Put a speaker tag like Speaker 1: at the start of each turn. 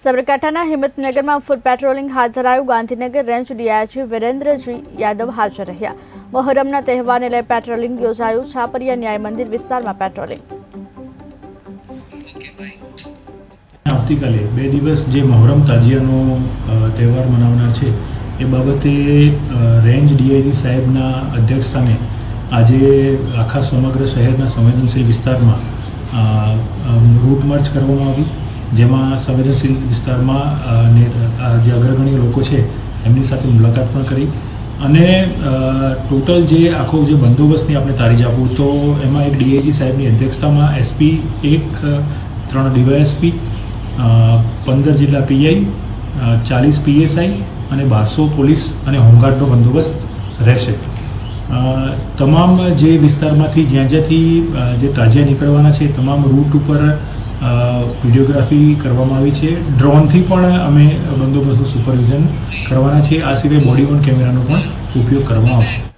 Speaker 1: સાબરકાંઠાના હિંમતનગરમાં food patrolling હાથ ધરાયું। ગાંધીનગર રેન્જ ડીઆઈજી વિરેન્દ્રજી યાદવ હાજર રહ્યા। મોહરમના તહેવારને લઈ પેટ્રોલિંગ યોજાયું। છાપરિયા ન્યાય મંદિર વિસ્તારમાં પેટ્રોલિંગ।
Speaker 2: આવતીકાલે 2 દિવસ જે મોહરમ તાજિયાનો તહેવાર મનાવનાર છે એ બાબતે રેન્જ ડીઆઈજી સાહેબના અધ્યક્ષસ્થાને આજે આખા સમગ્ર શહેરના સંવેદનશીલ વિસ્તારમાં રૂટ માર્ચ કરવામાં આવી, જેમાં સંવેદનશીલ વિસ્તારમાં જે અગ્રગણ્ય લોકો છે એમની સાથે મુલાકાત પણ કરી અને ટોટલ જે આખો જે બંદોબસ્તની આપણે તારીખ આપું તો એમાં એક ડીઆઈજી સાહેબની અધ્યક્ષતામાં એસપી 1, 3 ડીવાયએસપી, 15 જિલ્લા પીઆઈ, 40 પીએસઆઈ અને 1200 પોલીસ અને હોમગાર્ડનો બંદોબસ્ત રહેશે। તમામ જે વિસ્તારમાંથી જ્યાંથી જે તાજિયા નીકળવાના છે તમામ રૂટ ઉપર વિડીયોગ્રાફી કરવામાં આવી છે। ડ્રોનથી પણ અમે બંદોબસ્તનું સુપરવિઝન કરવાના છીએ। આ સિવાય બોડી ઓન કેમેરાનો પણ ઉપયોગ કરવામાં આવશે।